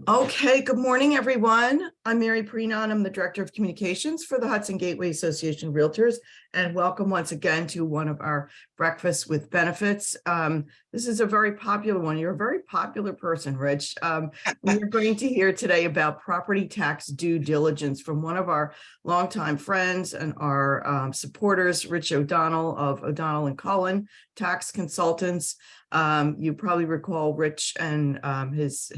Okay, good morning, everyone. I'm Mary Preenon. I'm the Director of Communications for the Hudson Gateway Association of Realtors, and welcome once again to one of our breakfasts with benefits. This is a very popular one. You're a very popular person, Rich. We're going to hear today about property tax due diligence from one of our longtime friends and our supporters, Rich O'Donnell of O'Donnell and Cullen Tax Consultants. You probably recall Rich and his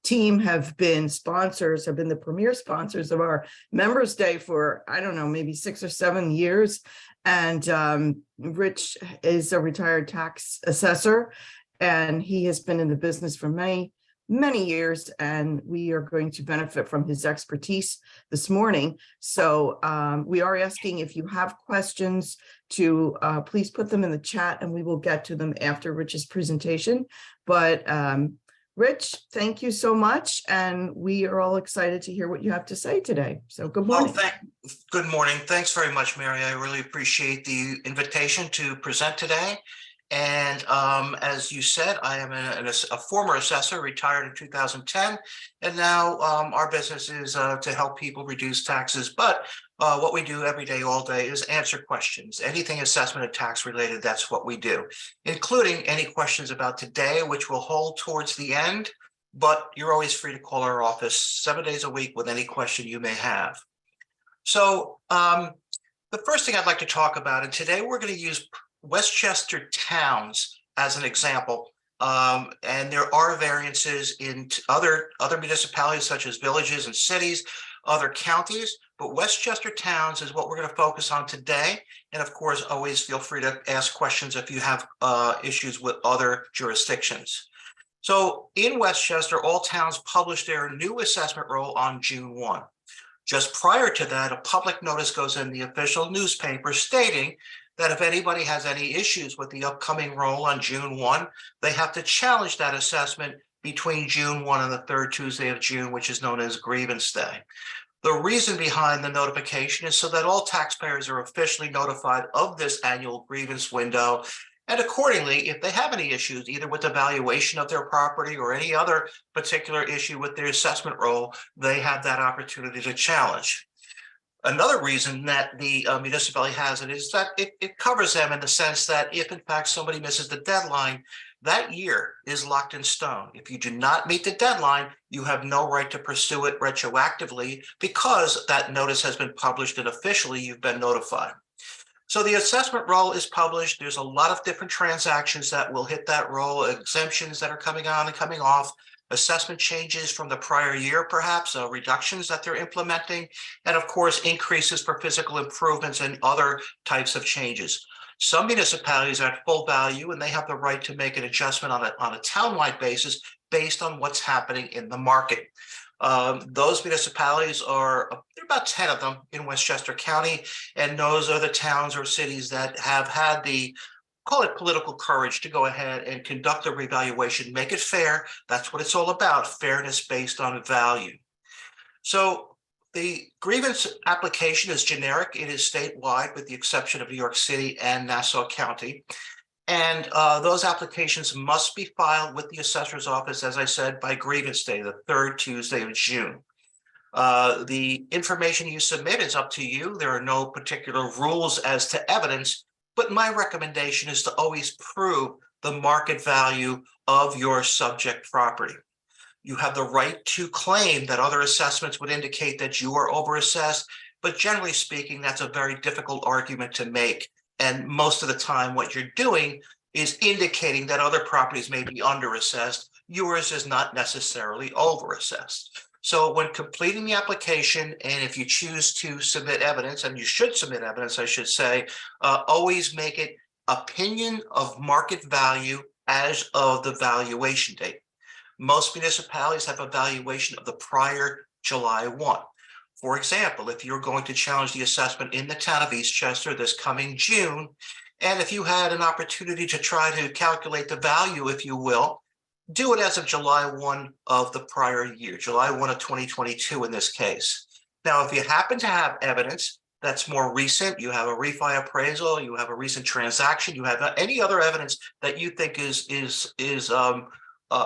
team have been the premier sponsors of our Members Day for, I don't know, maybe 6 or 7 years. And Rich is a retired tax assessor, and he has been in the business for many years, and we are going to benefit from his expertise this morning. So we are asking, if you have questions, to please put them in the chat and we will get to them after Rich's presentation. But Rich, thank you so much, and we are all excited to hear what you have to say today. So good morning. Good morning. Thanks very much, Mary. I really appreciate the invitation to present today. And as you said, I am a former assessor, retired in 2010, and now our business is to help people reduce taxes. But what we do every day, all day, is answer questions. Anything assessment and tax related, that's what we do, including any questions about today, which we'll hold towards the end. But you're always free to call our office 7 days a week with any question you may have. So the first thing I'd like to talk about, and today we're going to use Westchester towns as an example, and there are variances in other municipalities such as villages and cities, other counties, but Westchester towns is what we're going to focus on today. And of course, always feel free to ask questions if you have issues with other jurisdictions. So in Westchester, all towns publish their new assessment roll on June 1. Just prior to that, a public notice goes in the official newspaper stating that if anybody has any issues with the upcoming roll on June 1, they have to challenge that assessment between June 1 and the third Tuesday of June, which is known as Grievance Day. The reason behind the notification is so that all taxpayers are officially notified of this annual grievance window. And accordingly, if they have any issues, either with the valuation of their property or any other particular issue with their assessment roll, they have that opportunity to challenge. Another reason that the municipality has it is that it covers them in the sense that if in fact somebody misses the deadline, that year is locked in stone. If you do not meet the deadline, you have no right to pursue it retroactively because that notice has been published and officially you've been notified. So the assessment roll is published. There's a lot of different transactions that will hit that roll, exemptions that are coming on and coming off, assessment changes from the prior year, perhaps reductions that they're implementing, and of course, increases for physical improvements and other types of changes. Some municipalities are at full value and they have the right to make an adjustment on a townwide basis based on what's happening in the market. Those municipalities there are about 10 of them in Westchester County, and those are the towns or cities that have had the, call it political courage, to go ahead and conduct a revaluation, make it fair. That's what it's all about, fairness based on value. So the grievance application is generic. It is statewide with the exception of New York City and Nassau County. And those applications must be filed with the assessor's office, as I said, by grievance day, the third Tuesday of June. The information you submit is up to you. There are no particular rules as to evidence, but my recommendation is to always prove the market value of your subject property. You have the right to claim that other assessments would indicate that you are overassessed, but generally speaking, that's a very difficult argument to make. And most of the time, what you're doing is indicating that other properties may be underassessed. Yours is not necessarily overassessed. So when completing the application, and if you choose to submit evidence, and you should submit evidence, I should say, always make it opinion of market value as of the valuation date. Most municipalities have a valuation of the prior July 1. For example, if you're going to challenge the assessment in the town of Eastchester this coming June, and if you had an opportunity to try to calculate the value, if you will, do it as of July 1 of the prior year, July 1 of 2022 in this case. Now, if you happen to have evidence that's more recent, you have a refi appraisal, you have a recent transaction, you have any other evidence that you think is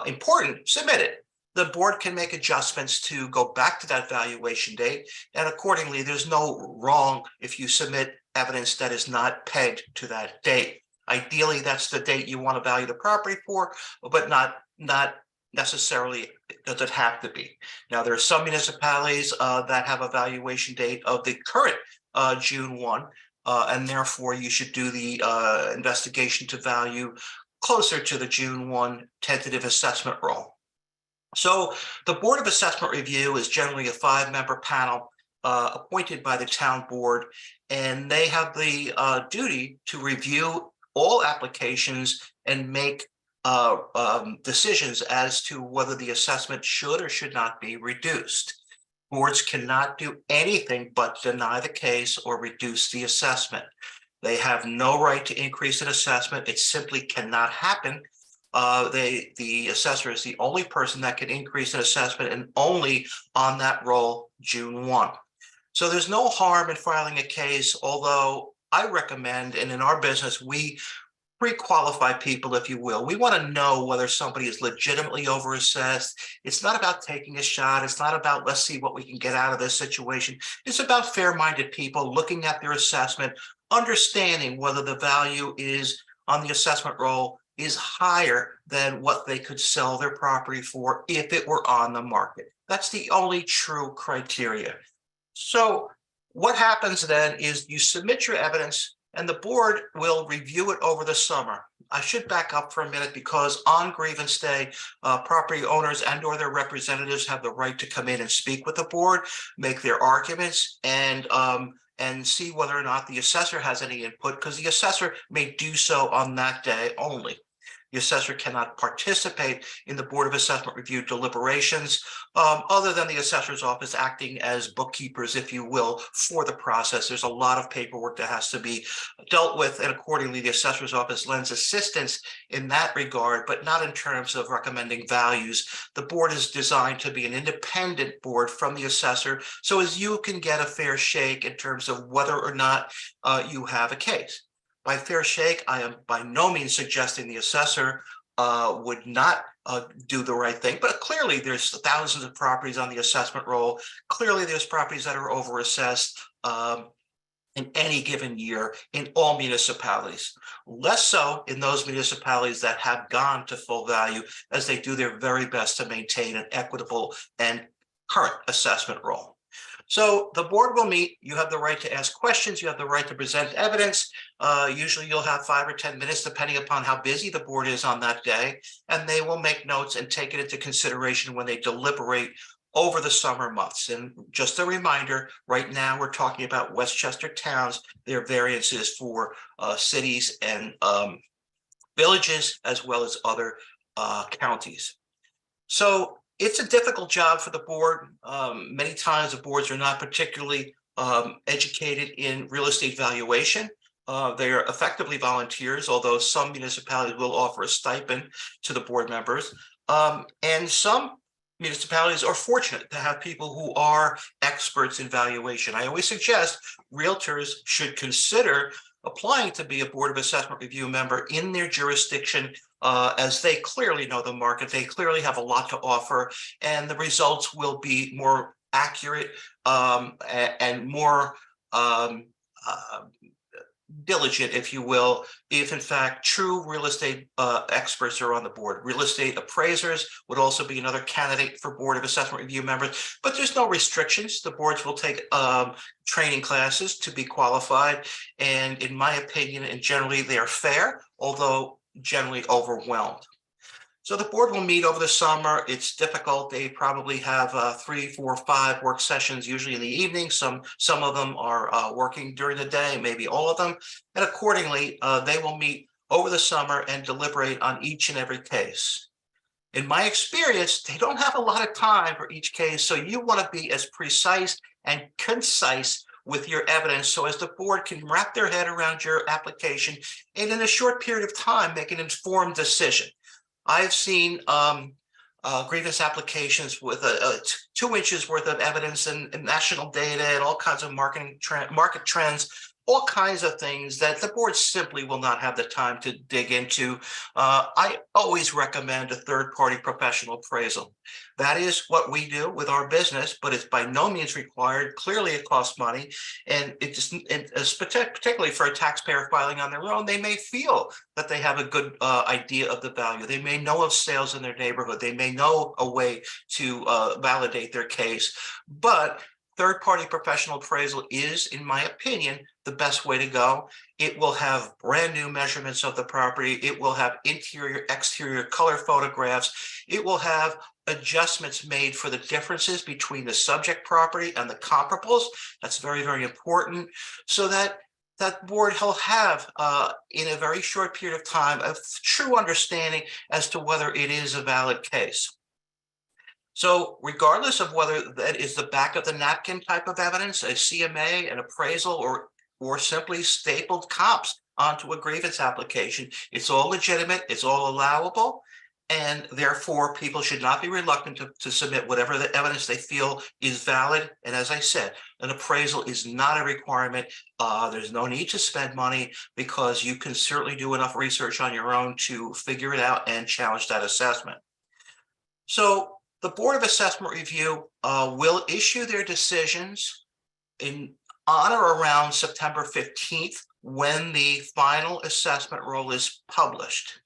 important, submit it. the board can make adjustments to go back to that valuation date. And accordingly, there's no wrong if you submit evidence that is not pegged to that date. Ideally, that's the date you want to value the property for, but not necessarily does it have to be. Now, there are some municipalities that have a valuation date of the current June 1, and therefore you should do the investigation to value closer to the June 1 tentative assessment roll. So the Board of Assessment Review is generally a 5-member panel appointed by the town board, and they have the duty to review all applications and make decisions as to whether the assessment should or should not be reduced. Boards cannot do anything but deny the case or reduce the assessment. They have no right to increase an assessment. It simply cannot happen. The assessor is the only person that can increase an assessment, and only on that roll June 1. So there's no harm in filing a case, although I recommend, and in our business, we pre-qualify people, if you will. We want to know whether somebody is legitimately overassessed. It's not about taking a shot. It's not about, let's see what we can get out of this situation. It's about fair-minded people looking at their assessment, understanding whether the value is on the assessment roll is higher than what they could sell their property for if it were on the market. That's the only true criteria. So what happens then is you submit your evidence, and the board will review it over the summer. I should back up for a minute, because on grievance day, property owners and or their representatives have the right to come in and speak with the board, make their arguments, and see whether or not the assessor has any input, because the assessor may do so on that day only. The assessor cannot participate in the Board of Assessment Review deliberations, other than the assessor's office acting as bookkeepers, if you will, for the process. There's a lot of paperwork that has to be dealt with, and accordingly, the assessor's office lends assistance in that regard, but not in terms of recommending values. The board is designed to be an independent board from the assessor, so as you can get a fair shake in terms of whether or not you have a case. By fair shake, I am by no means suggesting the assessor would not do the right thing, but clearly there's thousands of properties on the assessment roll. Clearly there's properties that are overassessed in any given year in all municipalities. Less so in those municipalities that have gone to full value, as they do their very best to maintain an equitable and current assessment roll. So the board will meet. You have the right to ask questions. You have the right to present evidence. Usually you'll have 5 or 10 minutes, depending upon how busy the board is on that day. And they will make notes and take it into consideration when they deliberate over the summer months. And just a reminder, right now we're talking about Westchester towns, their variances for cities and villages, as well as other counties. So it's a difficult job for the board. Many times the boards are not particularly educated in real estate valuation. They are effectively volunteers, although some municipalities will offer a stipend to the board members. And some municipalities are fortunate to have people who are experts in valuation. I always suggest realtors should consider applying to be a Board of Assessment Review member in their jurisdiction, as they clearly know the market. They clearly have a lot to offer, and the results will be more accurate and more diligent, if you will, if in fact true real estate experts are on the board. Real estate appraisers would also be another candidate for Board of Assessment Review members, but there's no restrictions. The boards will take training classes to be qualified, and in my opinion, and generally they are fair, although generally overwhelmed. So the board will meet over the summer. It's difficult. They probably have 3, 4, 5 work sessions, usually in the evening. Some of them are working during the day, maybe all of them. And accordingly, they will meet over the summer and deliberate on each and every case. In my experience, they don't have a lot of time for each case. So you want to be as precise and concise with your evidence, so as the board can wrap their head around your application and in a short period of time make an informed decision. I've seen grievance applications with 2 inches worth of evidence and national data and all kinds of market trends all kinds of things that the board simply will not have the time to dig into. I always recommend a third-party professional appraisal. That is what we do with our business, but it's by no means required. Clearly, it costs money, and particularly for a taxpayer filing on their own, they may feel that they have a good idea of the value. They may know of sales in their neighborhood. They may know a way to validate their case, but third-party professional appraisal is, in my opinion, the best way to go. It will have brand new measurements of the property. It will have interior, exterior color photographs. It will have adjustments made for the differences between the subject property and the comparables. That's very, very important, so that that board will have, in a very short period of time, a true understanding as to whether it is a valid case. So regardless of whether that is the back of the napkin type of evidence, a CMA, an appraisal, or simply stapled comps onto a grievance application, it's all legitimate, it's all allowable, and therefore people should not be reluctant to submit whatever the evidence they feel is valid. And as I said, an appraisal is not a requirement. There's no need to spend money, because you can certainly do enough research on your own to figure it out and challenge that assessment. So the Board of Assessment Review will issue their decisions on or around September 15th, when the final assessment roll is published.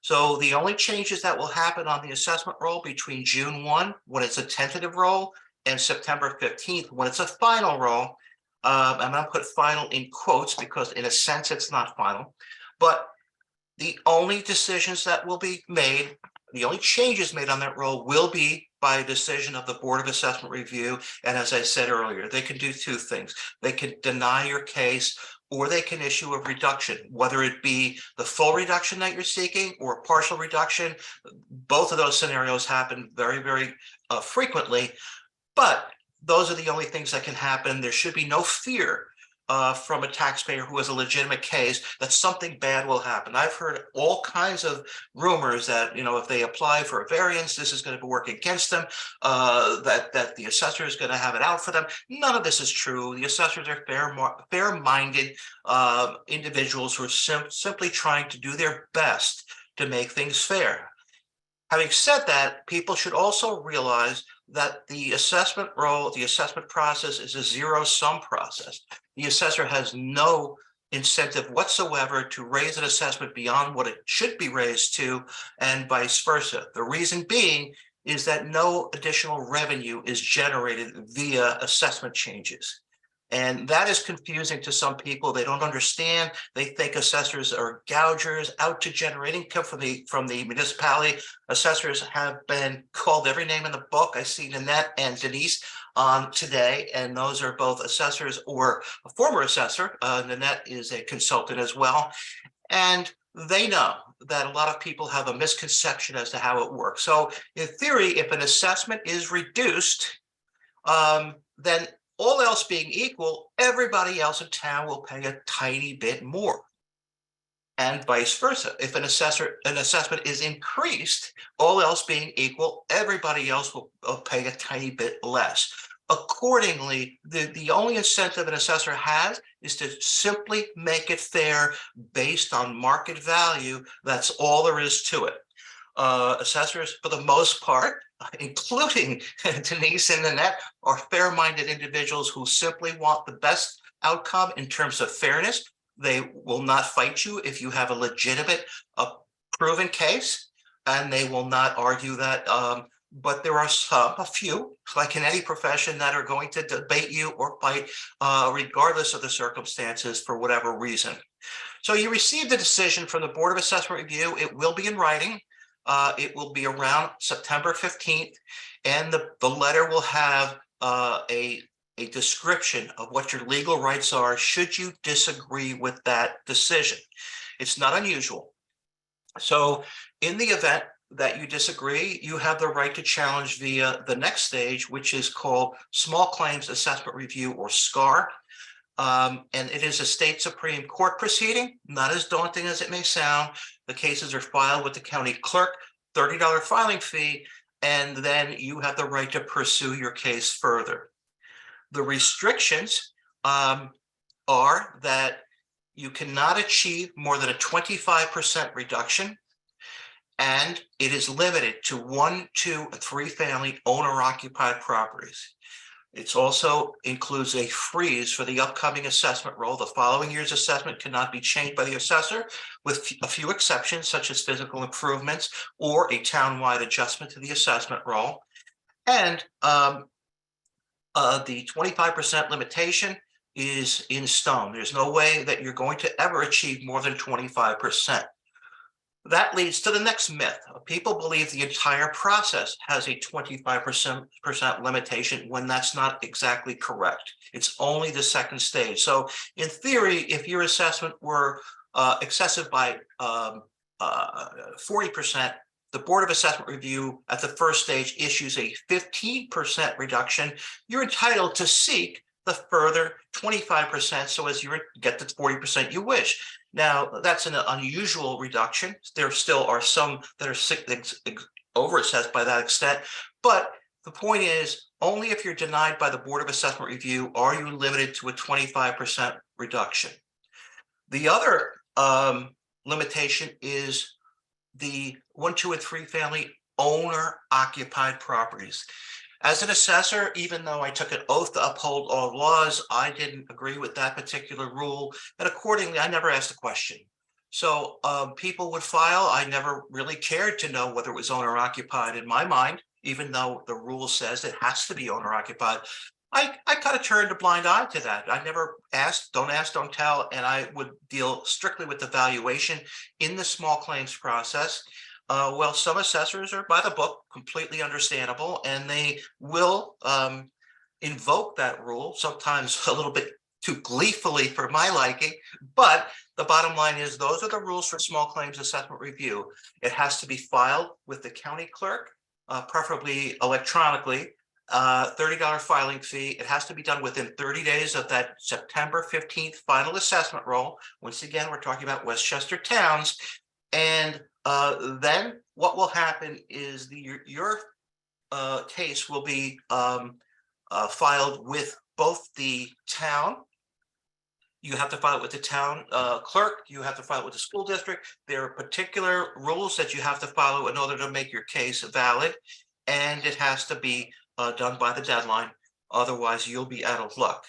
So the only changes that will happen on the assessment roll between June 1, when it's a tentative roll, and September 15th, when it's a final roll, I'm going to put final in quotes because in a sense it's not final, but the only decisions that will be made, the only changes made on that roll will be by a decision of the Board of Assessment Review. And as I said earlier, they can do two things. They can deny your case, or they can issue a reduction, whether it be the full reduction that you're seeking or a partial reduction. Both of those scenarios happen very, very frequently, but those are the only things that can happen. There should be no fear from a taxpayer who has a legitimate case that something bad will happen. I've heard all kinds of rumors that, if they apply for a variance, this is going to work against them, that the assessor is going to have it out for them. None of this is true. The assessors are fair-minded individuals who are simply trying to do their best to make things fair. Having said that, people should also realize that the assessment roll, the assessment process, is a zero-sum process. The assessor has no incentive whatsoever to raise an assessment beyond what it should be raised to, and vice versa. The reason being is that no additional revenue is generated via assessment changes. And that is confusing to some people. They don't understand. They think assessors are gougers out to generate income from the municipality. Assessors have been called every name in the book. I see Nanette and Denise on today, and those are both assessors or a former assessor. Nanette is a consultant as well. And they know that a lot of people have a misconception as to how it works. So in theory, if an assessment is reduced, then all else being equal, everybody else in town will pay a tiny bit more. And vice versa. If an assessment is increased, all else being equal, everybody else will pay a tiny bit less. Accordingly, the only incentive an assessor has is to simply make it fair based on market value. That's all there is to it. Assessors, for the most part, including Denise and Nanette, are fair-minded individuals who simply want the best outcome in terms of fairness. They will not fight you if you have a legitimate, proven case, and they will not argue that. But there are a few, like in any profession, that are going to debate you or fight regardless of the circumstances for whatever reason. So you received a decision from the Board of Assessment Review. It will be in writing. It will be around September 15th, and the letter will have a description of what your legal rights are should you disagree with that decision. It's not unusual. So in the event that you disagree, you have the right to challenge via the next stage, which is called Small Claims Assessment Review, or SCAR. And it is a state Supreme Court proceeding, not as daunting as it may sound. The cases are filed with the county clerk, $30 filing fee, and then you have the right to pursue your case further. The restrictions are that you cannot achieve more than a 25% reduction, and it is limited to 1, 2, and 3 family owner-occupied properties. It also includes a freeze for the upcoming assessment roll. The following year's assessment cannot be changed by the assessor, with a few exceptions, such as physical improvements or a townwide adjustment to the assessment roll. And the 25% limitation is in stone. There's no way that you're going to ever achieve more than 25%. That leads to the next myth. People believe the entire process has a 25% limitation when that's not exactly correct. It's only the second stage. So in theory, if your assessment were excessive by 40%, the Board of Assessment Review at the first stage issues a 15% reduction. You're entitled to seek the further 25% so as you get the 40% you wish. Now, that's an unusual reduction. There still are some that are over-assessed by that extent, but the point is, only if you're denied by the Board of Assessment Review are you limited to a 25% reduction. The other limitation is the 1, 2, and 3 family owner-occupied properties. As an assessor, even though I took an oath to uphold all laws, I didn't agree with that particular rule, and accordingly, I never asked a question. So people would file. I never really cared to know whether it was owner-occupied in my mind, even though the rule says it has to be owner-occupied. I kind of turned a blind eye to that. I never asked, don't tell, and I would deal strictly with the valuation in the small claims process. Well, some assessors are by the book, completely understandable, and they will invoke that rule, sometimes a little bit too gleefully for my liking. But the bottom line is those are the rules for small claims assessment review. It has to be filed with the county clerk, preferably electronically, $30 filing fee. It has to be done within 30 days of that September 15th final assessment roll. Once again, we're talking about Westchester towns. And then what will happen is your case will be filed with both the town. You have to file it with the town clerk. You have to file it with the school district. There are particular rules that you have to follow in order to make your case valid, and it has to be done by the deadline. Otherwise, you'll be out of luck.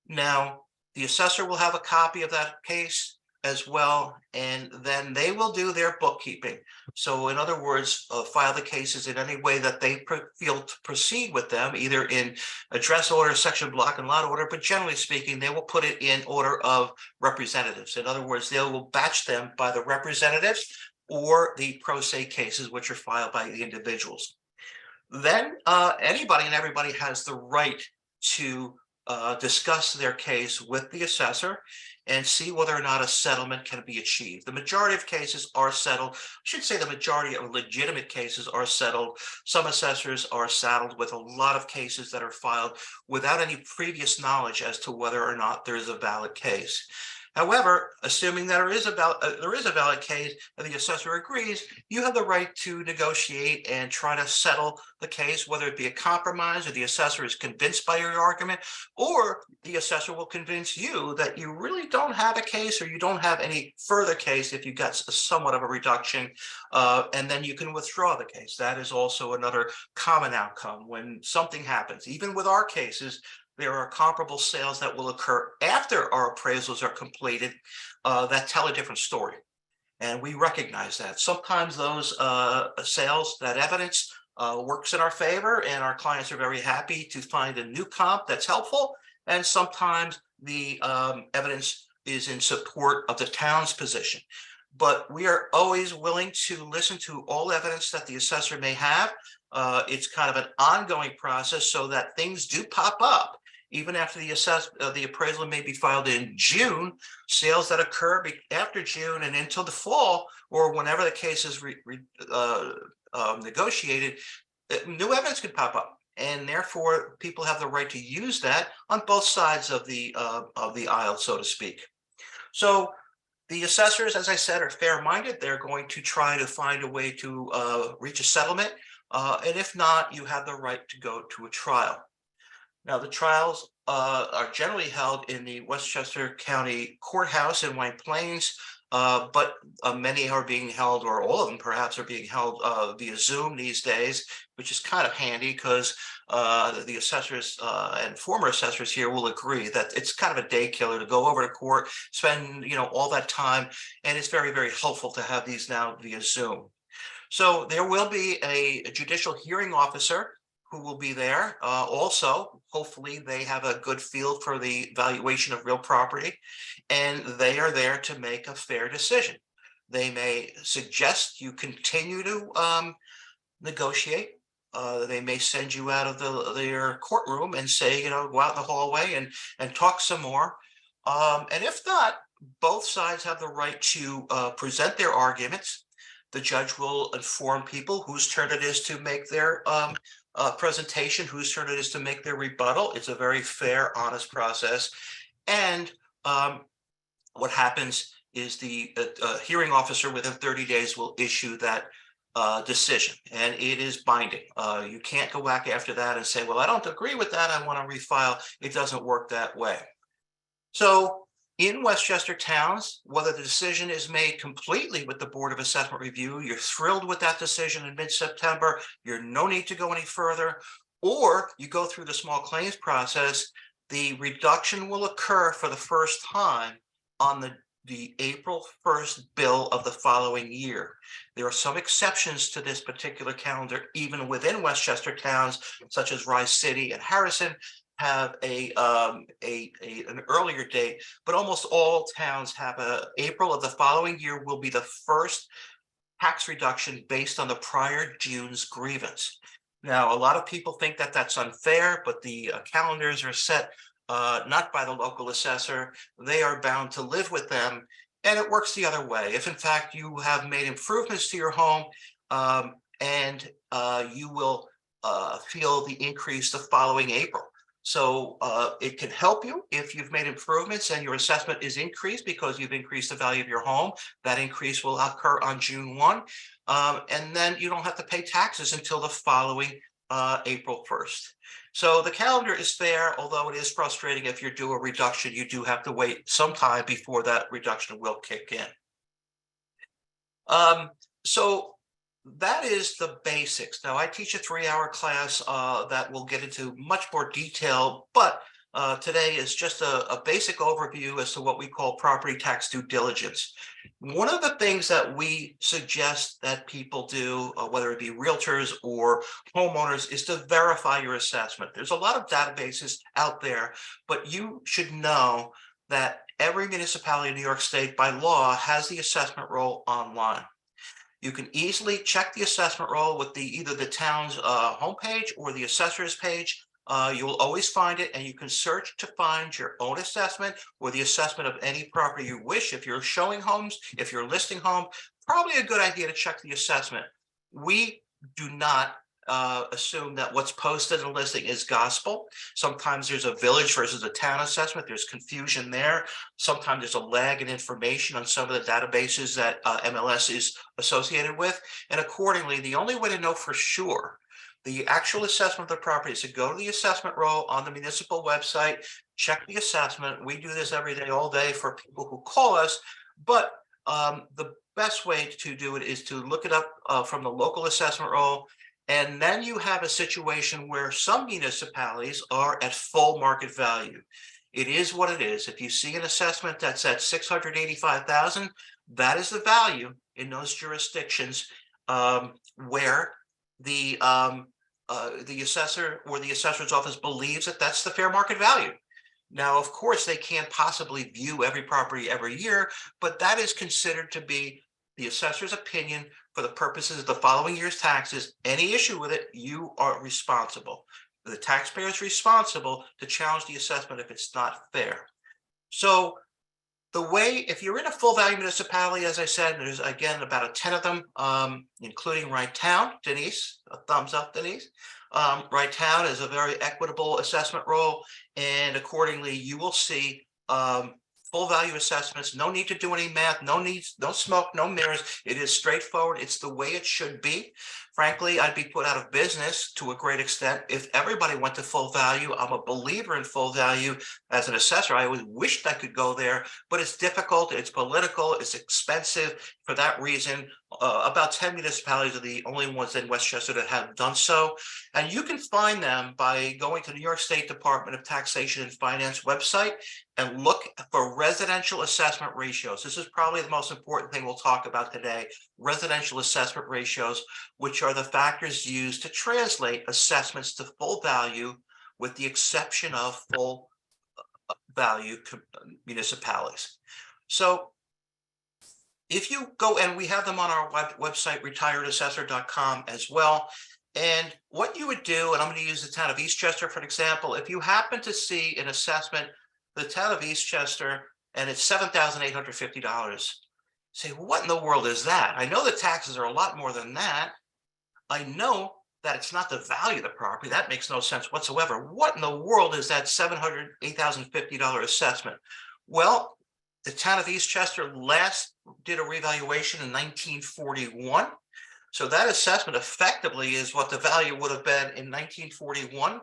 Now, the assessor will have a copy of that case as well, and then they will do their bookkeeping. So in other words, file the cases in any way that they feel to proceed with them, either in address order, section, block, and lot order, but generally speaking, they will put it in order of representatives. In other words, they will batch them by the representatives or the pro se cases, which are filed by the individuals. Then anybody and everybody has the right to discuss their case with the assessor and see whether or not a settlement can be achieved. The majority of cases are settled. I should say the majority of legitimate cases are settled. Some assessors are saddled with a lot of cases that are filed without any previous knowledge as to whether or not there is a valid case. However, assuming that there is a valid case and the assessor agrees, you have the right to negotiate and try to settle the case, whether it be a compromise or the assessor is convinced by your argument, or the assessor will convince you that you really don't have a case or you don't have any further case if you got somewhat of a reduction, and then you can withdraw the case. That is also another common outcome when something happens. Even with our cases, there are comparable sales that will occur after our appraisals are completed that tell a different story. And we recognize that. Sometimes those sales, that evidence works in our favor, and our clients are very happy to find a new comp that's helpful. And sometimes the evidence is in support of the town's position. But we are always willing to listen to all evidence that the assessor may have. It's kind of an ongoing process so that things do pop up. Even after the appraisal may be filed in June, sales that occur after June and until the fall, or whenever the case is negotiated, new evidence could pop up, and therefore people have the right to use that on both sides of the aisle, so to speak. So the assessors, as I said, are fair-minded. They're going to try to find a way to reach a settlement, and if not, you have the right to go to a trial. Now, the trials are generally held in the Westchester County Courthouse in White Plains, but many are being held, or all of them perhaps, are being held via Zoom these days, which is kind of handy because the assessors and former assessors here will agree that it's kind of a day killer to go over to court, spend all that time, and it's very, very helpful to have these now via Zoom. So there will be a judicial hearing officer who will be there. Also, hopefully they have a good feel for the valuation of real property, and they are there to make a fair decision. They may suggest you continue to negotiate. They may send you out of their courtroom and say, go out in the hallway and talk some more. And if not, both sides have the right to present their arguments. The judge will inform people whose turn it is to make their presentation, whose turn it is to make their rebuttal. It's a very fair, honest process. And what happens is the hearing officer within 30 days will issue that decision, and it is binding. You can't go back after that and say, well, I don't agree with that, I want to refile. It doesn't work that way. So in Westchester Towns, whether the decision is made completely with the Board of Assessment Review, you're thrilled with that decision in mid-September, you're no need to go any further, or you go through the small claims process, the reduction will occur for the first time on the April 1st bill of the following year. There are some exceptions to this particular calendar, even within Westchester Towns, such as Rise City and Harrison have an earlier date, but almost all towns have April of the following year will be the first tax reduction based on the prior June's grievance. Now, a lot of people think that that's unfair, but the calendars are set not by the local assessor. They are bound to live with them, and it works the other way. If in fact you have made improvements to your home, and you will feel the increase the following April. So it can help you if you've made improvements and your assessment is increased because you've increased the value of your home. That increase will occur on June 1. And then you don't have to pay taxes until the following April 1st. So the calendar is fair, although it is frustrating if you do a reduction, you do have to wait some time before that reduction will kick in. So that is the basics. Now, I teach a 3-hour class that will get into much more detail, but today is just a basic overview as to what we call property tax due diligence. One of the things that we suggest that people do, whether it be realtors or homeowners, is to verify your assessment. There's a lot of databases out there, but you should know that every municipality in New York State by law has the assessment roll online. You can easily check the assessment roll with either the town's homepage or the assessor's page. You will always find it, and you can search to find your own assessment or the assessment of any property you wish. If you're showing homes, if you're listing home, probably a good idea to check the assessment. We do not assume that what's posted in the listing is gospel. Sometimes there's a village versus a town assessment. There's confusion there. Sometimes there's a lag in information on some of the databases that MLS is associated with. And accordingly, the only way to know for sure the actual assessment of the property is to go to the assessment roll on the municipal website, check the assessment. We do this every day, all day for people who call us. But the best way to do it is to look it up from the local assessment roll. And then you have a situation where some municipalities are at full market value. It is what it is. If you see an assessment that's at $685,000, that is the value in those jurisdictions where the assessor or the assessor's office believes that that's the fair market value. Now, of course, they can't possibly view every property every year, but that is considered to be the assessor's opinion for the purposes of the following year's taxes. Any issue with it, you are responsible. The taxpayer is responsible to challenge the assessment if it's not fair. So the way, if you're in a full value municipality, as I said, there's again about 10 of them, including Wright Town. Denise, a thumbs up, Denise. Wright Town is a very equitable assessment roll, and accordingly, you will see full value assessments. No need to do any math, no smoke, no mirrors. It is straightforward. It's the way it should be. Frankly, I'd be put out of business to a great extent if everybody went to full value. I'm a believer in full value as an assessor. I always wished I could go there, but it's difficult, it's political, it's expensive. For that reason, about 10 municipalities are the only ones in Westchester that have done so. And you can find them by going to the New York State Department of Taxation and Finance website and look for residential assessment ratios. This is probably the most important thing we'll talk about today, residential assessment ratios, which are the factors used to translate assessments to full value, with the exception of full value municipalities. So if you go, and we have them on our website, retiredassessor.com as well. And what you would do, and I'm going to use the town of Eastchester for an example, if you happen to see an assessment, the town of Eastchester, and it's $7,850, say, what in the world is that? I know the taxes are a lot more than that. I know that it's not the value of the property. That makes no sense whatsoever. What in the world is that $8,050 assessment? Well, the town of Eastchester last did a revaluation in 1941. So that assessment effectively is what the value would have been in 1941.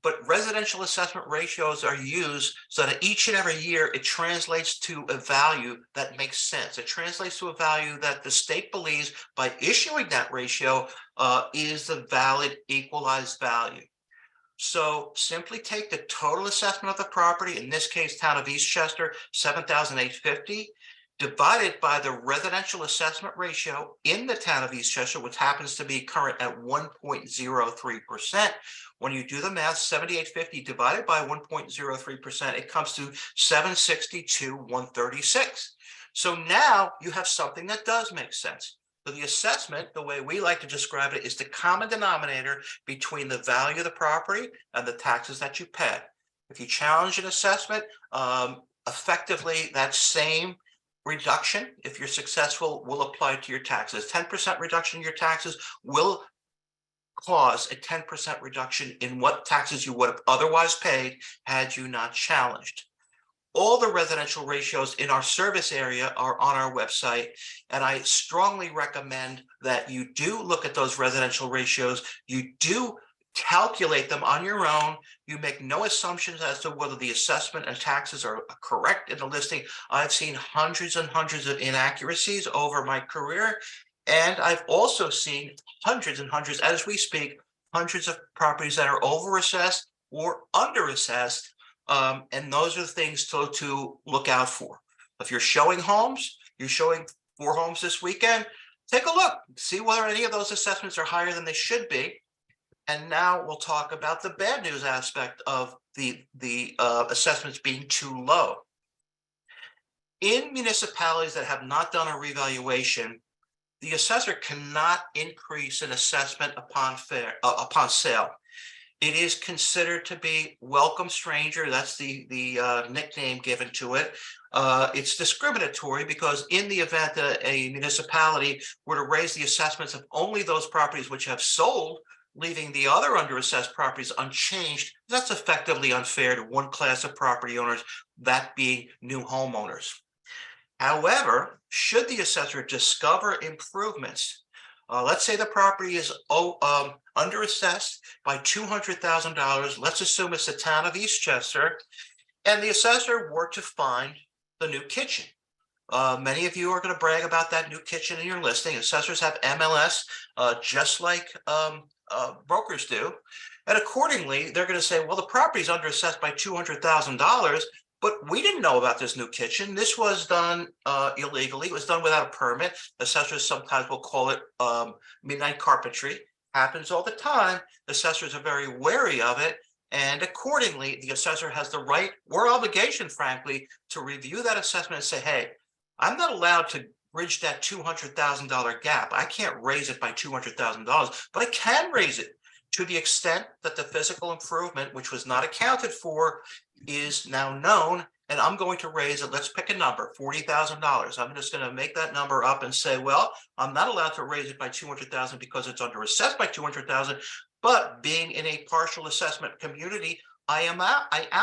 But residential assessment ratios are used so that each and every year it translates to a value that makes sense. It translates to a value that the state believes by issuing that ratio is the valid equalized value. So simply take the total assessment of the property, in this case, town of Eastchester, $7,850, divided by the residential assessment ratio in the town of Eastchester, which happens to be current at 1.03%. When you do the math, 7,850 divided by 1.03%, it comes to 762,136. So now you have something that does make sense. So the assessment, the way we like to describe it, is the common denominator between the value of the property and the taxes that you pay. If you challenge an assessment, effectively that same reduction, if you're successful, will apply to your taxes. 10% reduction in your taxes will cause a 10% reduction in what taxes you would have otherwise paid had you not challenged. All the residential ratios in our service area are on our website, and I strongly recommend that you do look at those residential ratios. You do calculate them on your own. You make no assumptions as to whether the assessment and taxes are correct in the listing. I've seen hundreds and hundreds of inaccuracies over my career, and I've also seen hundreds and hundreds, as we speak, hundreds of properties that are overassessed or underassessed. And those are the things to look out for. If you're showing homes, you're showing 4 homes this weekend, take a look, see whether any of those assessments are higher than they should be. And now we'll talk about the bad news aspect of the assessments being too low. In municipalities that have not done a revaluation, the assessor cannot increase an assessment upon sale. It is considered to be welcome stranger. That's the nickname given to it. It's discriminatory because in the event that a municipality were to raise the assessments of only those properties which have sold, leaving the other underassessed properties unchanged, that's effectively unfair to one class of property owners, that being new homeowners. However, should the assessor discover improvements, let's say the property is underassessed by $200,000. Let's assume it's the town of Eastchester, and the assessor were to find the new kitchen. Many of you are going to brag about that new kitchen in your listing. Assessors have MLS, just like brokers do. And accordingly, they're going to say, well, the property is underassessed by $200,000, but we didn't know about this new kitchen. This was done illegally. It was done without a permit. Assessors sometimes will call it midnight carpentry. Happens all the time. Assessors are very wary of it. And accordingly, the assessor has the right or obligation, frankly, to review that assessment and say, hey, I'm not allowed to bridge that $200,000 gap. I can't raise it by $200,000, but I can raise it to the extent that the physical improvement, which was not accounted for, is now known, and I'm going to raise it. Let's pick a number, $40,000. I'm just going to make that number up and say, well, I'm not allowed to raise it by $200,000 because it's underassessed by $200,000, but being in a partial assessment community, I am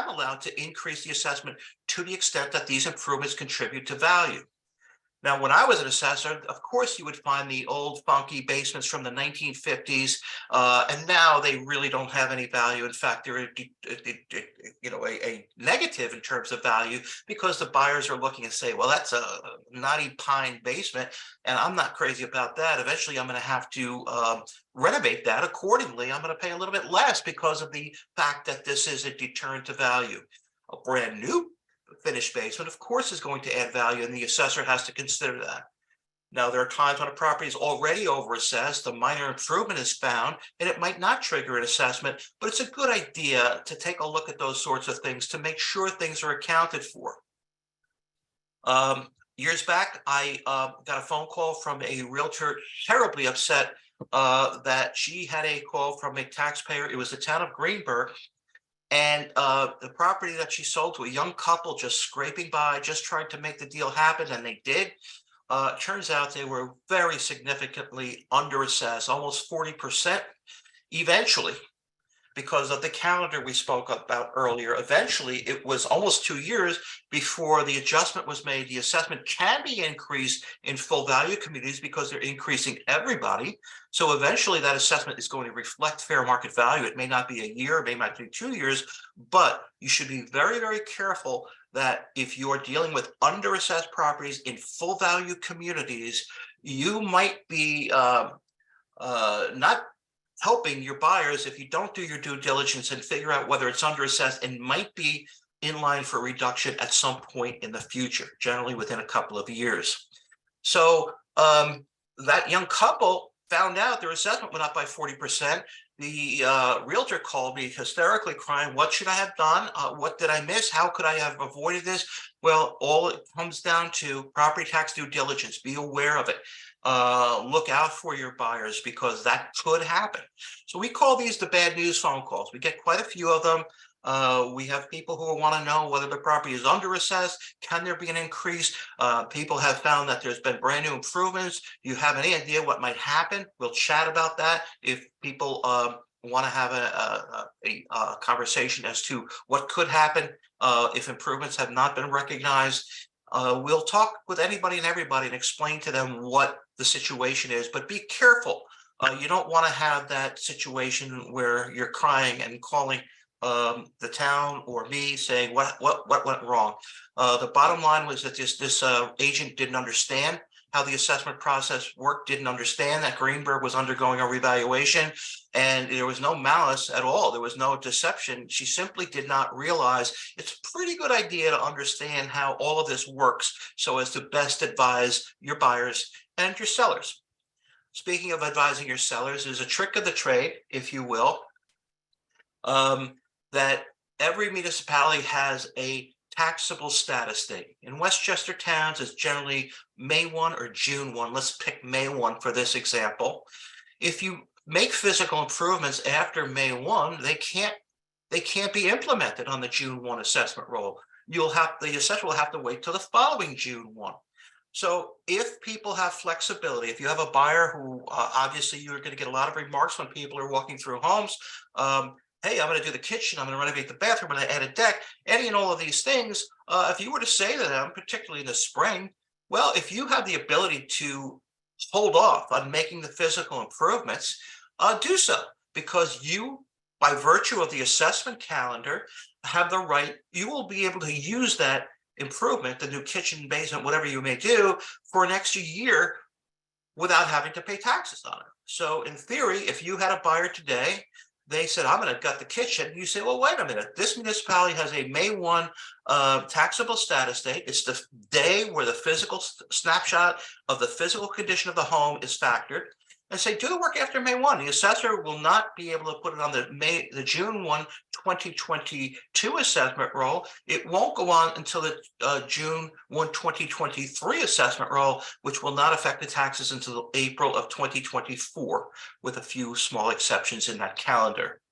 allowed to increase the assessment to the extent that these improvements contribute to value. Now, when I was an assessor, of course, you would find the old funky basements from the 1950s, and now they really don't have any value. In fact, they're a negative in terms of value because the buyers are looking and say, well, that's a knotty pine basement, and I'm not crazy about that. Eventually, I'm going to have to renovate that accordingly. I'm going to pay a little bit less because of the fact that this is a deterrent to value. A brand new finished basement, of course, is going to add value, and the assessor has to consider that. Now, there are times when a property is already overassessed, a minor improvement is found, and it might not trigger an assessment, but it's a good idea to take a look at those sorts of things to make sure things are accounted for. Years back, I got a phone call from a realtor, terribly upset that she had a call from a taxpayer. It was the town of Greenberg, and the property that she sold to a young couple, just scraping by, just trying to make the deal happen, and they did. Turns out they were very significantly underassessed, almost 40%. Eventually, because of the calendar we spoke about earlier, eventually it was almost 2 years before the adjustment was made. The assessment can be increased in full value communities because they're increasing everybody. So eventually that assessment is going to reflect fair market value. It may not be a year, it may not be 2 years, but you should be very, very careful that if you're dealing with underassessed properties in full value communities, you might be not helping your buyers if you don't do your due diligence and figure out whether it's underassessed and might be in line for reduction at some point in the future, generally within a couple of years. So that young couple found out their assessment went up by 40%. The realtor called me hysterically crying, what should I have done? What did I miss? How could I have avoided this? Well, all it comes down to property tax due diligence. Be aware of it. Look out for your buyers because that could happen. So we call these the bad news phone calls. We get quite a few of them. We have people who want to know whether the property is underassessed. Can there be an increase? People have found that there's been brand new improvements. You have any idea what might happen? We'll chat about that. If people want to have a conversation as to what could happen if improvements have not been recognized, we'll talk with anybody and everybody and explain to them what the situation is, but be careful. You don't want to have that situation where you're crying and calling the town or me saying what went wrong. The bottom line was that this agent didn't understand how the assessment process worked, didn't understand that Greenberg was undergoing a revaluation, and there was no malice at all. There was no deception. She simply did not realize it's a pretty good idea to understand how all of this works so as to best advise your buyers and your sellers. Speaking of advising your sellers, there's a trick of the trade, if you will, that every municipality has a taxable status date. In Westchester towns, it's generally May 1 or June 1. Let's pick May 1 for this example. If you make physical improvements after May 1, they can't be implemented on the June 1 assessment roll. The assessor will have to wait till the following June 1. So if people have flexibility, if you have a buyer who obviously you're going to get a lot of remarks when people are walking through homes, hey, I'm going to do the kitchen, I'm going to renovate the bathroom, I'm going to add a deck, any and all of these things. If you were to say to them, particularly in the spring, well, if you have the ability to hold off on making the physical improvements, do so, because you, by virtue of the assessment calendar, have the right, you will be able to use that improvement, the new kitchen, basement, whatever you may do, for an extra year without having to pay taxes on it. So in theory, if you had a buyer today, they said, I'm going to gut the kitchen. You say, well, wait a minute. This municipality has a May 1 taxable status date. It's the day where the physical snapshot of the physical condition of the home is factored. And say, do the work after May 1. The assessor will not be able to put it on the June 1, 2022 assessment roll. It won't go on until the June 1, 2023 assessment roll, which will not affect the taxes until April of 2024, with a few small exceptions in that calendar.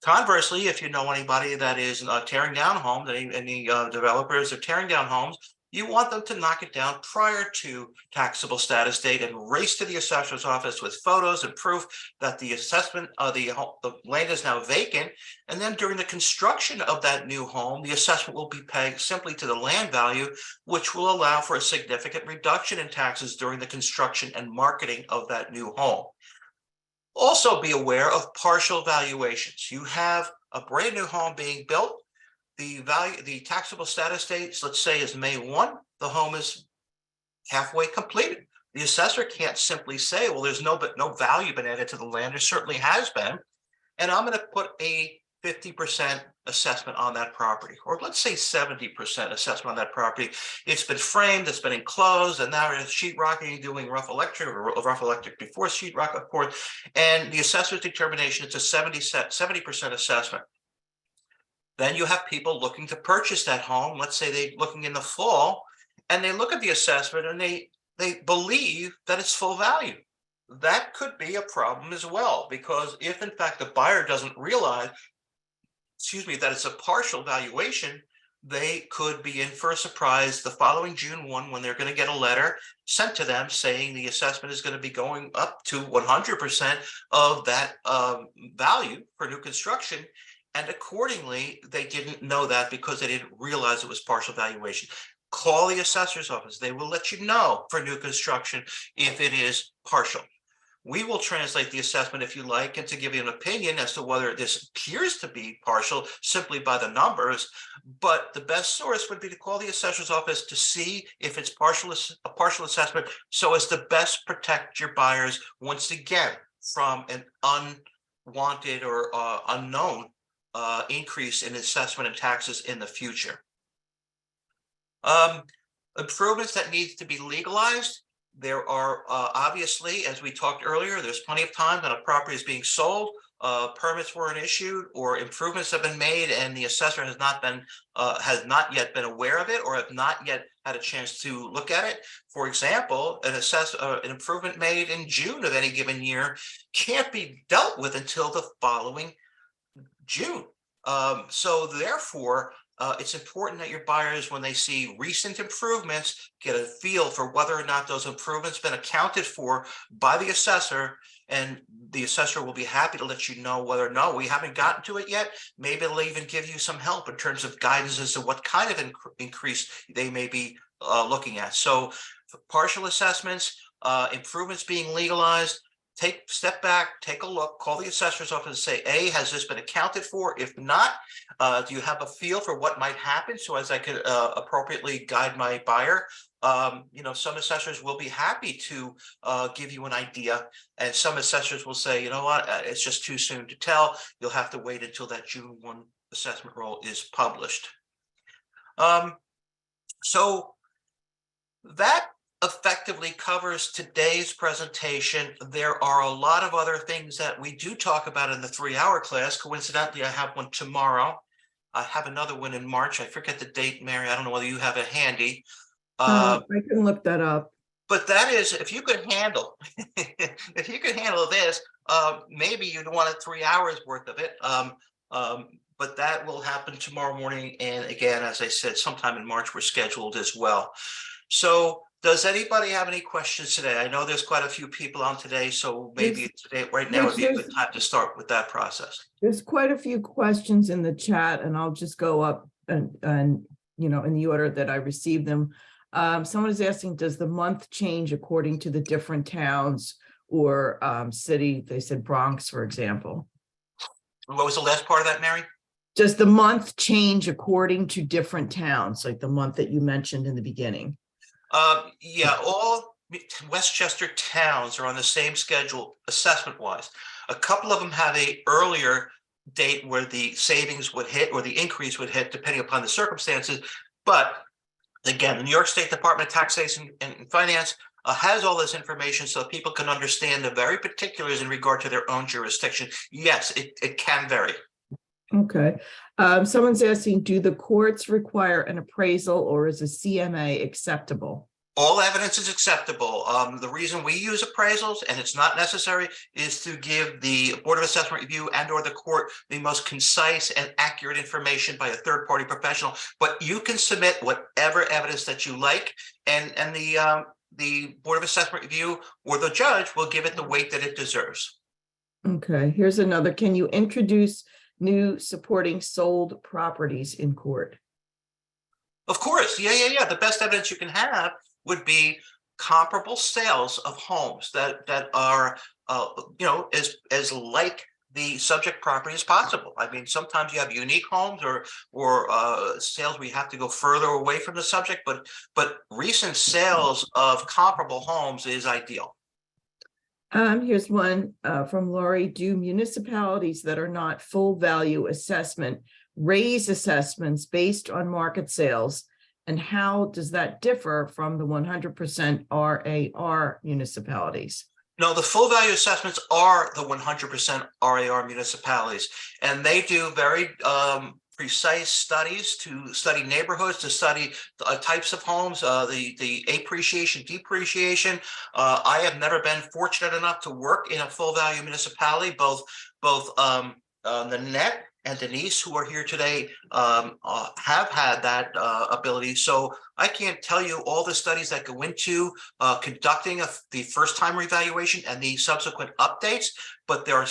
Conversely, if you know anybody that is tearing down homes, any developers are tearing down homes, you want them to knock it down prior to taxable status date and race to the assessor's office with photos and proof that the assessment of the land is now vacant. And then during the construction of that new home, the assessment will be pegged simply to the land value, which will allow for a significant reduction in taxes during the construction and marketing of that new home. Also be aware of partial valuations. You have a brand new home being built. The taxable status date, let's say, is May 1. The home is halfway completed. The assessor can't simply say, well, there's no value been added to the land. There certainly has been. And I'm going to put a 50% assessment on that property, or let's say 70% assessment on that property. It's been framed, it's been enclosed, and now it's sheetrocking, doing rough electric or rough electric before sheetrock, of course. And the assessor's determination, it's a 70% assessment. Then you have people looking to purchase that home. Let's say they're looking in the fall, and they look at the assessment and they believe that it's full value. That could be a problem as well, because if in fact the buyer doesn't realize, that it's a partial valuation, they could be in for a surprise the following June 1 when they're going to get a letter sent to them saying the assessment is going to be going up to 100% of that value for new construction. And accordingly, they didn't know that because they didn't realize it was partial valuation. Call the assessor's office. They will let you know for new construction if it is partial. We will translate the assessment if you like, and to give you an opinion as to whether this appears to be partial simply by the numbers. But the best source would be to call the assessor's office to see if it's a partial assessment, so as to best protect your buyers once again from an unwanted or unknown increase in assessment and taxes in the future. Improvements that need to be legalized. There are obviously, as we talked earlier, there's plenty of time that a property is being sold, permits weren't issued, or improvements have been made, and the assessor has not yet been aware of it, or have not yet had a chance to look at it. For example, an improvement made in June of any given year can't be dealt with until the following June. So therefore, it's important that your buyers, when they see recent improvements, get a feel for whether or not those improvements been accounted for by the assessor, and the assessor will be happy to let you know whether or no, we haven't gotten to it yet. Maybe they'll even give you some help in terms of guidance as to what kind of increase they may be looking at. So partial assessments, improvements being legalized, step back, take a look, call the assessor's office and say, A, has this been accounted for? If not, do you have a feel for what might happen so as I could appropriately guide my buyer? Some assessors will be happy to give you an idea, and some assessors will say, you know what, it's just too soon to tell. You'll have to wait until that June 1 assessment roll is published. So that effectively covers today's presentation. There are a lot of other things that we do talk about in the 3-hour class. Coincidentally, I have one tomorrow. I have another one in March. I forget the date, Mary. I don't know whether you have it handy. I can look that up. But that is, if you could handle, this, maybe you'd want 3 hours worth of it. But that will happen tomorrow morning. And again, as I said, sometime in March, we're scheduled as well. So does anybody have any questions today? I know there's quite a few people on today, so maybe today, right now would be a good time to start with that process. There's quite a few questions in the chat, and I'll just go up and in the order that I received them. Someone is asking, does the month change according to the different towns or city? They said Bronx, for example. What was the last part of that, Mary? Does the month change according to different towns, like the month that you mentioned in the beginning? Yeah, all Westchester towns are on the same schedule assessment wise. A couple of them have a earlier date where the savings would hit or the increase would hit depending upon the circumstances. But again, the New York State Department of Taxation and Finance has all this information so that people can understand the very particulars in regard to their own jurisdiction. Yes, it can vary. Okay. Someone's asking, do the courts require an appraisal, or is a CMA acceptable? All evidence is acceptable. The reason we use appraisals, and it's not necessary, is to give the Board of Assessment Review and or the court the most concise and accurate information by a third-party professional. But you can submit whatever evidence that you like, and the Board of Assessment Review or the judge will give it the weight that it deserves. Okay, here's another. Can you introduce new supporting sold properties in court? Of course, yeah. The best evidence you can have would be comparable sales of homes that are, as like the subject property as possible. I mean, sometimes you have unique homes or sales where you have to go further away from the subject, but recent sales of comparable homes is ideal. Here's one from Laurie. Do municipalities that are not full value assessment raise assessments based on market sales? And how does that differ from the 100% RAR municipalities? No, the full value assessments are the 100% RAR municipalities, and they do very precise studies to study neighborhoods, to study types of homes, the appreciation, depreciation. I have never been fortunate enough to work in a full value municipality. Both Nanette and Denise, who are here today, have had that ability. So I can't tell you all the studies that go into conducting the first-time revaluation and the subsequent updates, but there are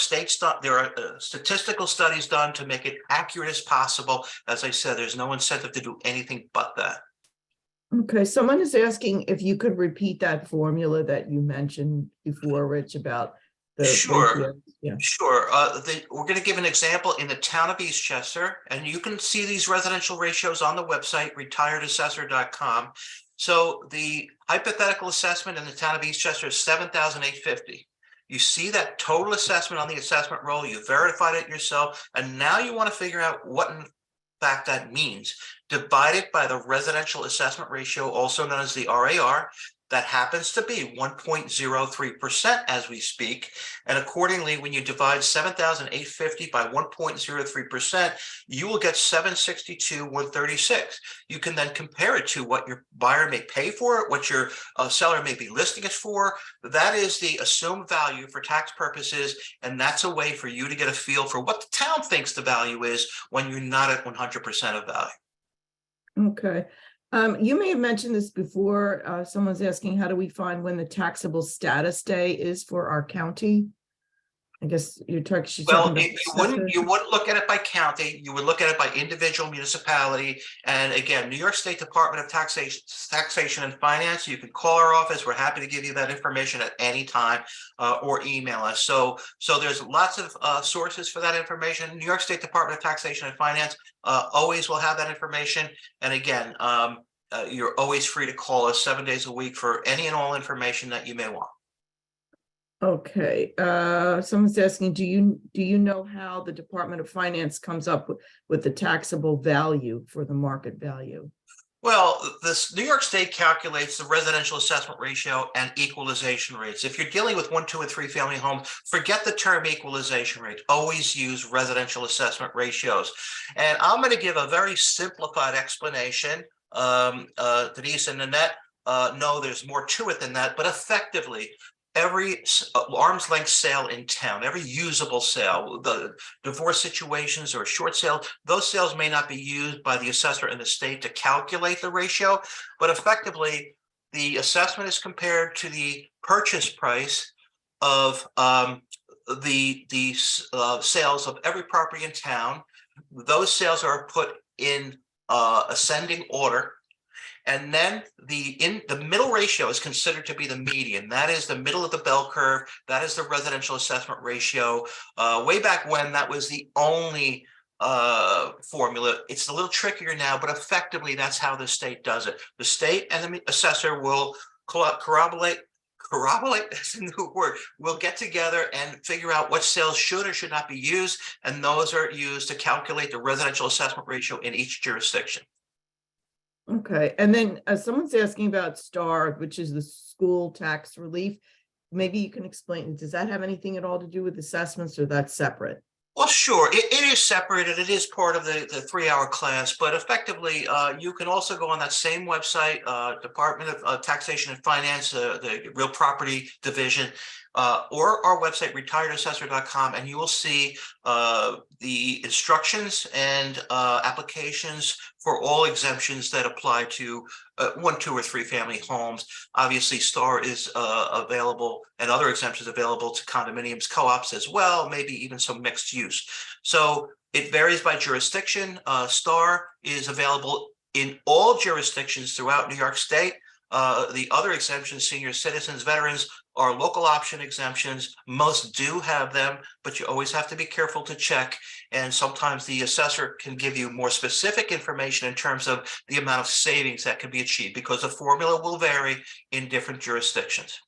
statistical studies done to make it accurate as possible. As I said, there's no incentive to do anything but that. Okay, someone is asking if you could repeat that formula that you mentioned before, Rich, about the Sure. ratio. Yeah. Sure. We're going to give an example in the town of Eastchester, and you can see these residential ratios on the website, retiredassessor.com. So the hypothetical assessment in the town of Eastchester is $7,850. You see that total assessment on the assessment roll, you verified it yourself, and now you want to figure out what in fact that means. Divide it by the residential assessment ratio, also known as the RAR. That happens to be 1.03% as we speak. And accordingly, when you divide 7,850 by 1.03%, you will get 762,136. You can then compare it to what your buyer may pay for it, what your seller may be listing it for. That is the assumed value for tax purposes. And that's a way for you to get a feel for what the town thinks the value is when you're not at 100% of value. Okay. You may have mentioned this before. Someone's asking, how do we find when the taxable status day is for our county? I guess you're talking. Well, you wouldn't look at it by county. You would look at it by individual municipality. And again, New York State Department of Taxation and Finance. You can call our office. We're happy to give you that information at any time, or email us. So there's lots of sources for that information. New York State Department of Taxation and Finance always will have that information. And again, you're always free to call us 7 days a week for any and all information that you may want. Okay, someone's asking, do you know how the Department of Finance comes up with the taxable value for the market value? Well, this New York State calculates the residential assessment ratio and equalization rates. If you're dealing with 1, 2, and 3 family homes, forget the term equalization rate. Always use residential assessment ratios. And I'm going to give a very simplified explanation. Denise and Nanette know there's more to it than that, but effectively, every arm's length sale in town, every usable sale, the divorce situations or short sale, those sales may not be used by the assessor in the state to calculate the ratio, but effectively the assessment is compared to the purchase price of the sales of every property in town. Those sales are put in ascending order. And then the middle ratio is considered to be the median. That is the middle of the bell curve. That is the residential assessment ratio. Way back when, that was the only formula. It's a little trickier now, but effectively that's how the state does it. The state and the assessor will corroborate, that's a new word, we'll get together and figure out what sales should or should not be used. And those are used to calculate the residential assessment ratio in each jurisdiction. Okay, and then someone's asking about STAR, which is the school tax relief. Maybe you can explain, does that have anything at all to do with assessments, or that's separate? Well, sure, it is separated. It is part of the 3-hour class, but effectively, you can also go on that same website, Department of Taxation and Finance, the Real Property Division, or our website, retiredassessor.com, and you will see the instructions and applications for all exemptions that apply to 1, 2, or 3 family homes. Obviously, STAR is available, and other exemptions available to condominiums, co-ops as well, maybe even some mixed use. So it varies by jurisdiction. STAR is available in all jurisdictions throughout New York State. The other exemptions, senior citizens, veterans, are local option exemptions. Most do have them, but you always have to be careful to check. And sometimes the assessor can give you more specific information in terms of the amount of savings that can be achieved, because the formula will vary in different jurisdictions.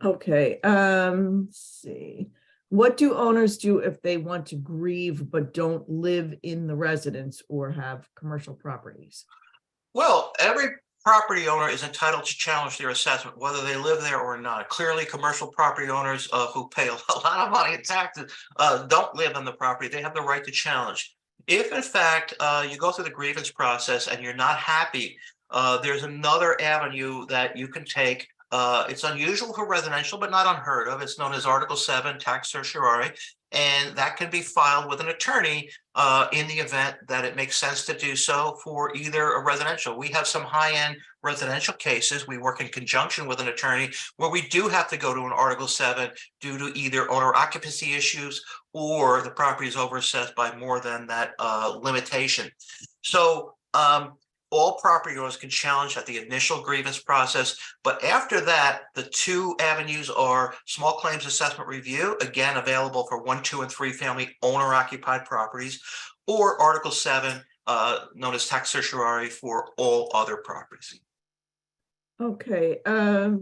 Okay, let's see. What do owners do if they want to grieve but don't live in the residence or have commercial properties? Well, every property owner is entitled to challenge their assessment, whether they live there or not. Clearly, commercial property owners who pay a lot of money in taxes don't live on the property. They have the right to challenge. If, in fact, you go through the grievance process and you're not happy, there's another avenue that you can take. It's unusual for residential, but not unheard of. It's known as Article 7, tax certiorari, and that can be filed with an attorney in the event that it makes sense to do so for either a residential. We have some high-end residential cases. We work in conjunction with an attorney where we do have to go to an Article 7 due to either owner occupancy issues or the property is overassessed by more than that limitation. So all property owners can challenge at the initial grievance process, but after that, the 2 avenues are small claims assessment review, again available for 1, 2, and 3 family owner occupied properties, or Article 7, known as tax certiorari, for all other properties. Okay, I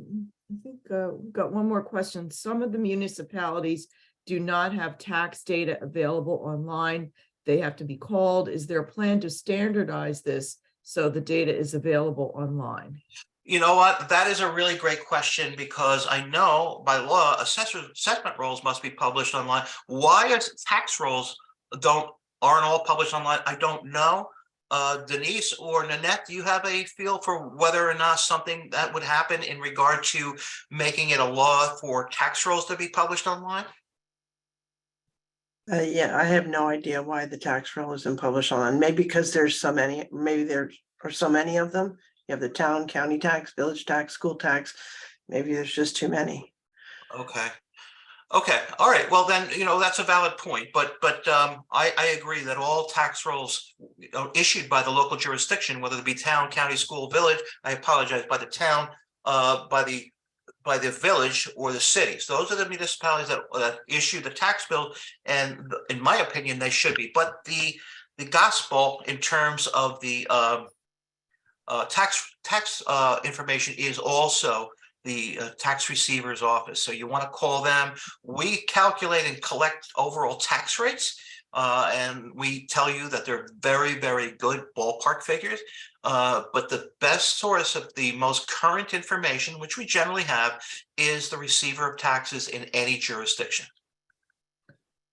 think we've got one more question. Some of the municipalities do not have tax data available online. They have to be called. Is there a plan to standardize this so the data is available online? You know what? That is a really great question, because I know by law, assessment rolls must be published online. Why tax rolls aren't all published online, I don't know. Denise or Nanette, do you have a feel for whether or not something that would happen in regard to making it a law for tax rolls to be published online? Yeah, I have no idea why the tax roll isn't published online. Maybe because there's so many, maybe there are so many of them. You have the town, county tax, village tax, school tax. Maybe there's just too many. Okay. Okay. All right. Well, then, that's a valid point. But I agree that all tax rolls issued by the local jurisdiction, whether it be town, county, school, village, I apologize, by the town, by the village or the cities. Those are the municipalities that issue the tax bill, and in my opinion, they should be. But the gospel in terms of the tax information is also the tax receiver's office. So you want to call them. We calculate and collect overall tax rates, and we tell you that they're very, very good ballpark figures. But the best source of the most current information, which we generally have, is the receiver of taxes in any jurisdiction.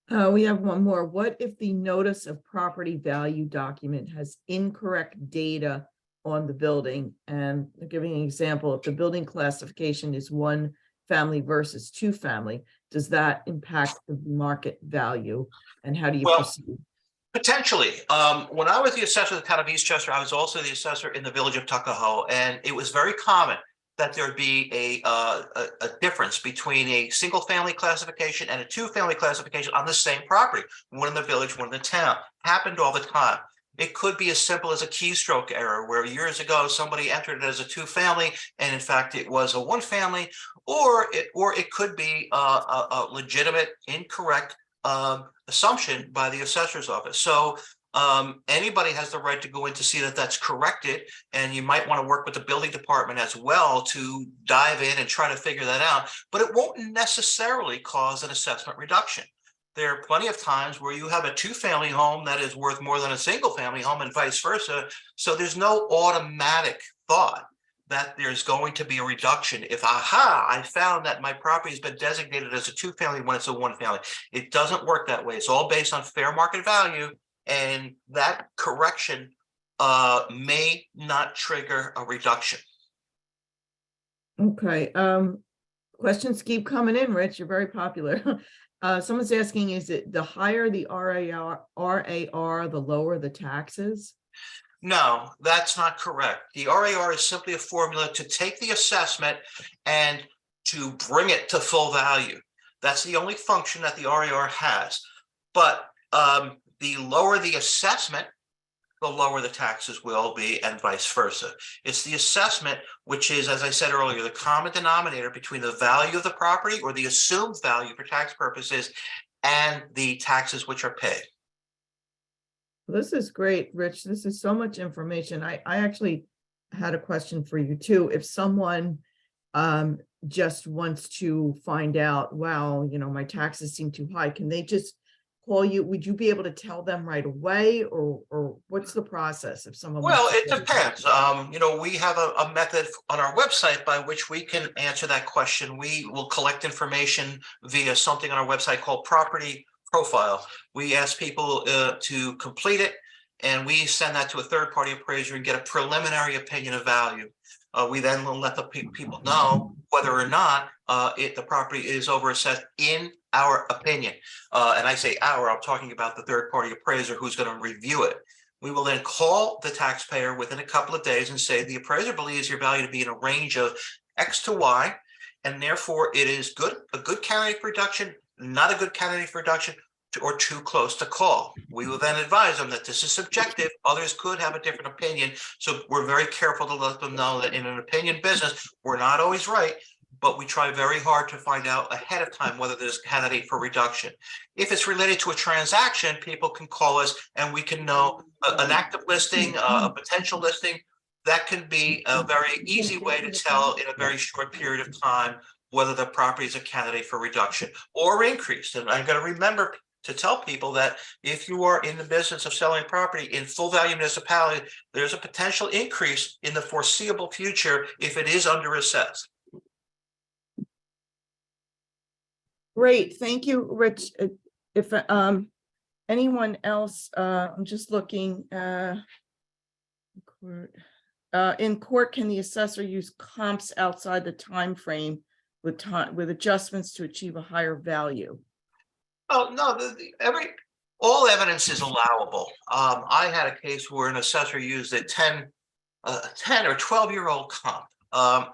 We have one more. What if the notice of property value document has incorrect data on the building? And giving an example, if the building classification is 1 family versus 2 family, does that impact the market value? And how do you proceed? Potentially. When I was the assessor of the town of Eastchester, I was also the assessor in the village of Tuckahoe, and it was very common that there'd be a difference between a single family classification and a 2-family classification on the same property, one in the village, one in the town. Happened all the time. It could be as simple as a keystroke error, where years ago somebody entered it as a 2-family, and in fact it was a 1-family, or it could be a legitimate incorrect assumption by the assessor's office. So anybody has the right to go in to see that that's corrected, and you might want to work with the building department as well to dive in and try to figure that out. But it won't necessarily cause an assessment reduction. There are plenty of times where you have a 2-family home that is worth more than a single family home, and vice versa. So there's no automatic thought that there's going to be a reduction if, aha, I found that my property has been designated as a 2-family when it's a 1-family. It doesn't work that way. It's all based on fair market value, and that correction may not trigger a reduction. Okay, questions keep coming in, Rich. You're very popular. Someone's asking, is it the higher the RAR, the lower the taxes? No, that's not correct. The RAR is simply a formula to take the assessment and to bring it to full value. That's the only function that the RAR has. But the lower the assessment, the lower the taxes will be, and vice versa. It's the assessment, which is, as I said earlier, the common denominator between the value of the property, or the assumed value for tax purposes, and the taxes which are paid. This is great, Rich. This is so much information. I actually had a question for you too. If someone just wants to find out, wow, my taxes seem too high, can they just call you? Would you be able to tell them right away, or what's the process if someone Well, wants it to- depends. We have a method on our website by which we can answer that question. We will collect information via something on our website called Property Profile. We ask people to complete it, and we send that to a third-party appraiser and get a preliminary opinion of value. We then will let the people know whether or not the property is overassessed in our opinion. And I say our, I'm talking about the third-party appraiser who's going to review it. We will then call the taxpayer within a couple of days and say, the appraiser believes your value to be in a range of X to Y, and therefore it is a good candidate for reduction, not a good candidate for reduction, or too close to call. We will then advise them that this is subjective. Others could have a different opinion. So we're very careful to let them know that in an opinion business, we're not always right, but we try very hard to find out ahead of time whether there's a candidate for reduction. If it's related to a transaction, people can call us and we can know an active listing, a potential listing. That can be a very easy way to tell in a very short period of time whether the property is a candidate for reduction or increase. And I'm going to remember to tell people that if you are in the business of selling property in full value municipality, there's a potential increase in the foreseeable future if it is underassessed. Great, thank you, Rich. If anyone else, I'm just looking. In court, can the assessor use comps outside the time frame with adjustments to achieve a higher value? Oh, no, all evidence is allowable. I had a case where an assessor used a 10 or 12-year-old comp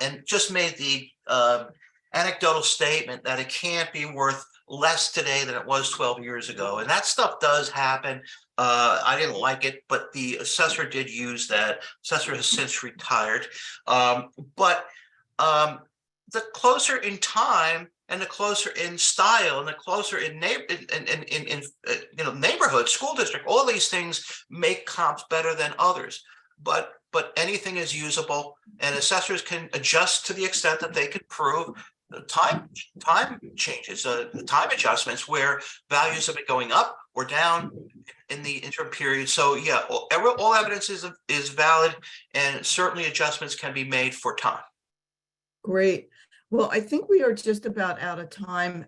and just made the anecdotal statement that it can't be worth less today than it was 12 years ago. And that stuff does happen. I didn't like it, but the assessor did use that. Assessor has since retired. But the closer in time, and the closer in style, and the closer in neighborhood, school district, all these things make comps better than others. But anything is usable, and assessors can adjust to the extent that they can prove the time changes, the time adjustments where values have been going up or down in the interim period. So yeah, all evidence is valid, and certainly adjustments can be made for time. Great. Well, I think we are just about out of time.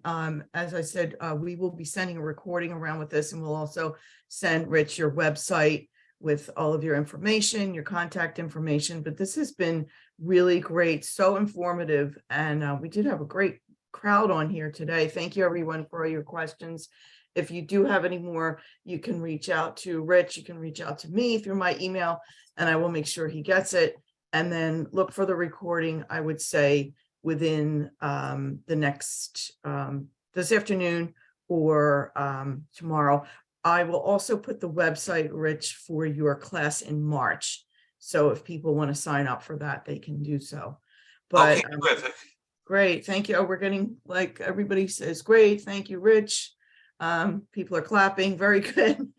As I said, we will be sending a recording around with this, and we'll also send Rich your website with all of your information, your contact information. But this has been really great, so informative, and we did have a great crowd on here today. Thank you, everyone, for all your questions. If you do have any more, you can reach out to Rich. You can reach out to me through my email, and I will make sure he gets it. And then look for the recording, I would say, within the next this afternoon or tomorrow. I will also put the website, Rich, for your class in March. So if people want to sign up for that, they can do so. But okay, terrific. Great, thank you. Oh, we're getting, like, everybody says, great, thank you, Rich. People are clapping, very good.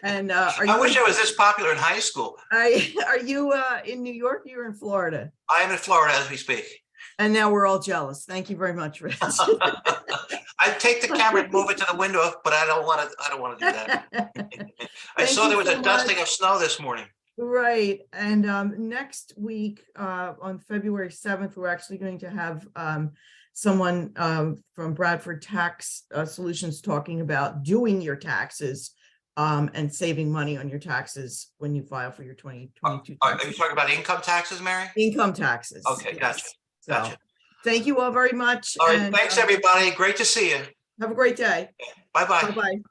And I wish I was this popular in high school. Are you in New York? You're in Florida. I am in Florida as we speak. And now we're all jealous. Thank you very much, Rich. I'd take the camera and move it to the window, but I don't want to do that. I saw there was a dusting of snow this morning. Right, and next week, on February 7th, we're actually going to have someone from Bradford Tax Solutions talking about doing your taxes and saving money on your taxes when you file for your 2022 Are you talking about income taxes, Mary? income taxes. Okay, gotcha, Yes. So, gotcha. thank you all very much. All right, and thanks, everybody. Great to see you. have a great day. Bye-bye. Bye-bye.